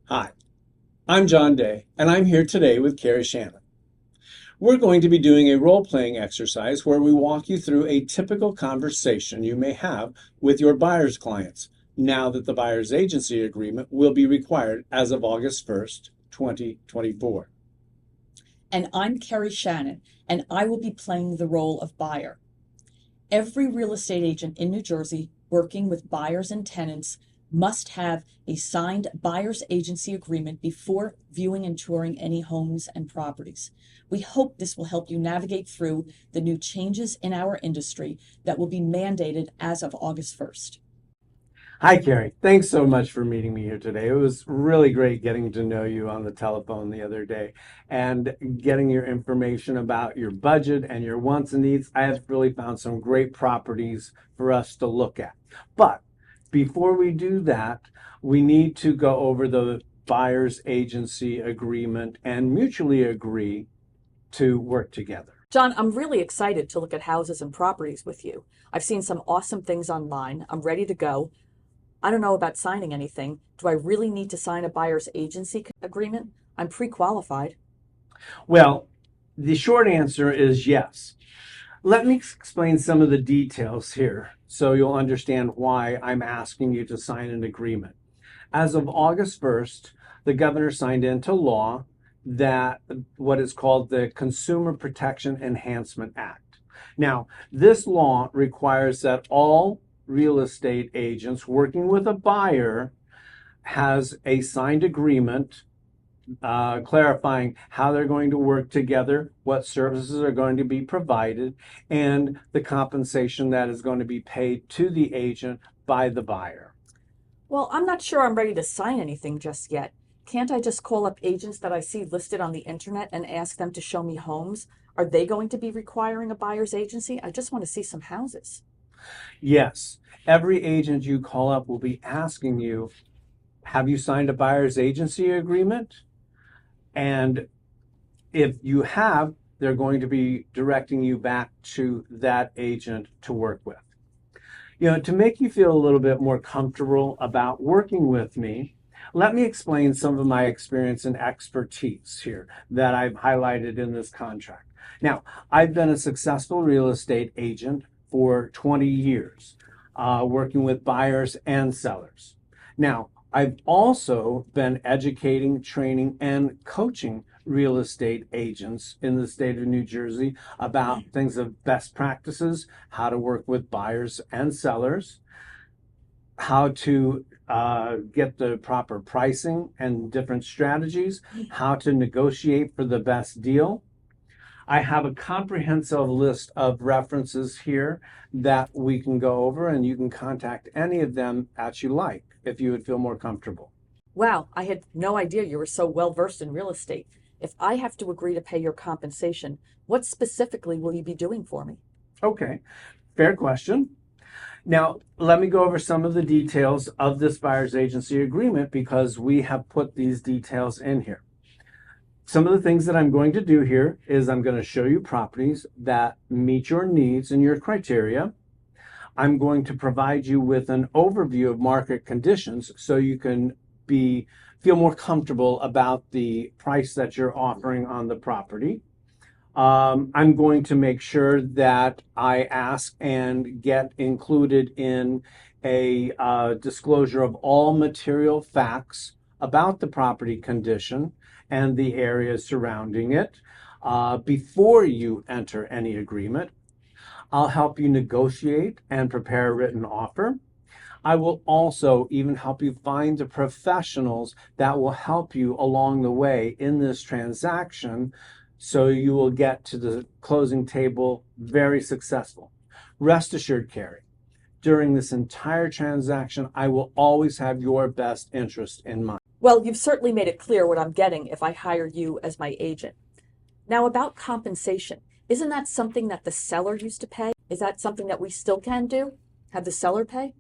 Hi, I'm John Day, and I'm here today with Kerri Schanen. We're going to be doing a role-playing exercise where we walk you through a typical conversation you may have with your buyer's clients now that the buyer's agency agreement will be required as of August 1st, 2024. And I'm Kerri Schanen, and I will be playing the role of buyer. Every real estate agent in New Jersey working with buyers and tenants must have a signed buyer's agency agreement before viewing and touring any homes and properties. We hope this will help you navigate through the new changes in our industry that will be mandated as of August 1st. Hi, Kerri. Thanks so much for meeting me here today. It was really great getting to know you on the telephone the other day and getting your information about your budget and your wants and needs. I have really found some great properties for us to look at. But before we do that, we need to go over the buyer's agency agreement and mutually agree to work together. John, I'm really excited to look at houses and properties with you. I've seen some awesome things online. I'm ready to go. I don't know about signing anything. Do I really need to sign a buyer's agency agreement? I'm pre-qualified. Well, the short answer is yes. Let me explain some of the details here so you'll understand why I'm asking you to sign an agreement. As of August 1st, the governor signed into law that what is called the Consumer Protection Enhancement Act. Now, this law requires that all real estate agents working with a buyer has a signed agreement clarifying how they're going to work together, what services are going to be provided, and the compensation that is going to be paid to the agent by the buyer. Well, I'm not sure I'm ready to sign anything just yet. Can't I just call up agents that I see listed on the internet and ask them to show me homes? Are they going to be requiring a buyer's agency? I just want to see some houses. Yes, every agent you call up will be asking you, have you signed a buyer's agency agreement? And if you have, they're going to be directing you back to that agent to work with. To make you feel a little bit more comfortable about working with me, let me explain some of my experience and expertise here that I've highlighted in this contract. Now, I've been a successful real estate agent for 20 years, working with buyers and sellers. Now, I've also been educating, training, and coaching real estate agents in the state of New Jersey about things of best practices, how to work with buyers and sellers, how to get the proper pricing and different strategies, how to negotiate for the best deal. I have a comprehensive list of references here that we can go over, and you can contact any of them that you like if you would feel more comfortable. Wow, I had no idea you were so well versed in real estate. If I have to agree to pay your compensation, what specifically will you be doing for me? Okay, fair question. Now, let me go over some of the details of this buyer's agency agreement because we have put these details in here. Some of the things that I'm going to do here is I'm going to show you properties that meet your needs and your criteria. I'm going to provide you with an overview of market conditions so you can feel more comfortable about the price that you're offering on the property. I'm going to make sure that I ask and get included in a disclosure of all material facts about the property condition and the areas surrounding it before you enter any agreement. I'll help you negotiate and prepare a written offer. I will also even help you find the professionals that will help you along the way in this transaction so you will get to the closing table very successful. Rest assured, Kerri, during this entire transaction, I will always have your best interest in mind. Well, you've certainly made it clear what I'm getting if I hire you as my agent. Now, about compensation, isn't that something that the seller used to pay? Is that something that we still can do? Have the seller pay?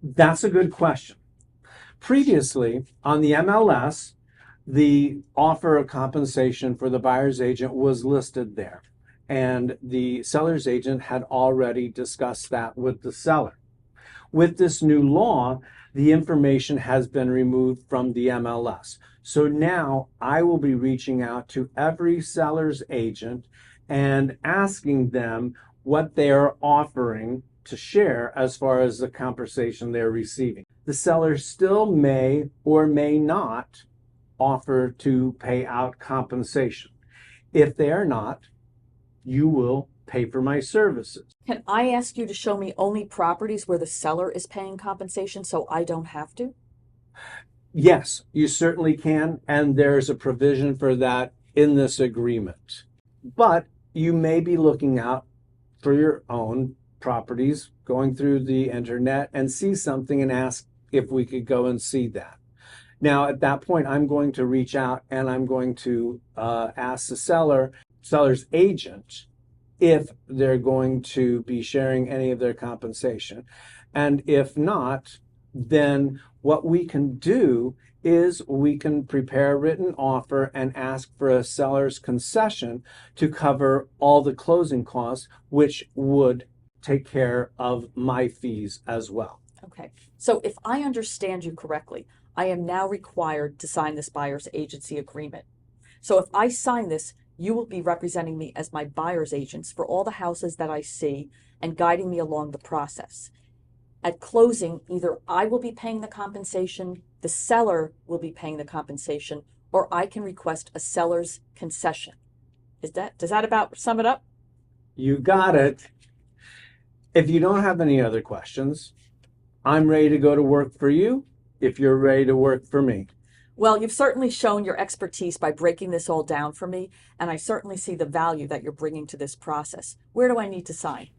That's a good question. Previously, on the MLS, the offer of compensation for the buyer's agent was listed there, and the seller's agent had already discussed that with the seller. With this new law, the information has been removed from the MLS. So now I will be reaching out to every seller's agent and asking them what they are offering to share as far as the compensation they're receiving. The seller still may or may not offer to pay out compensation. If they are not, you will pay for my services. Can I ask you to show me only properties where the seller is paying compensation so I don't have to? Yes, you certainly can, and there's a provision for that in this agreement. But you may be looking out for your own properties, going through the internet and see something and ask if we could go and see that. Now, at that point, I'm going to reach out and I'm going to ask the seller's agent, if they're going to be sharing any of their compensation. And if not, then what we can do is we can prepare a written offer and ask for a seller's concession to cover all the closing costs, which would take care of my fees as well. Okay, so if I understand you correctly, I am now required to sign this buyer's agency agreement. So if I sign this, you will be representing me as my buyer's agents for all the houses that I see and guiding me along the process. At closing, either I will be paying the compensation, the seller will be paying the compensation, or I can request a seller's concession. Does that about sum it up? You got it. If you don't have any other questions, I'm ready to go to work for you if you're ready to work for me. Well, you've certainly shown your expertise by breaking this all down for me, and I certainly see the value that you're bringing to this process. Where do I need to sign?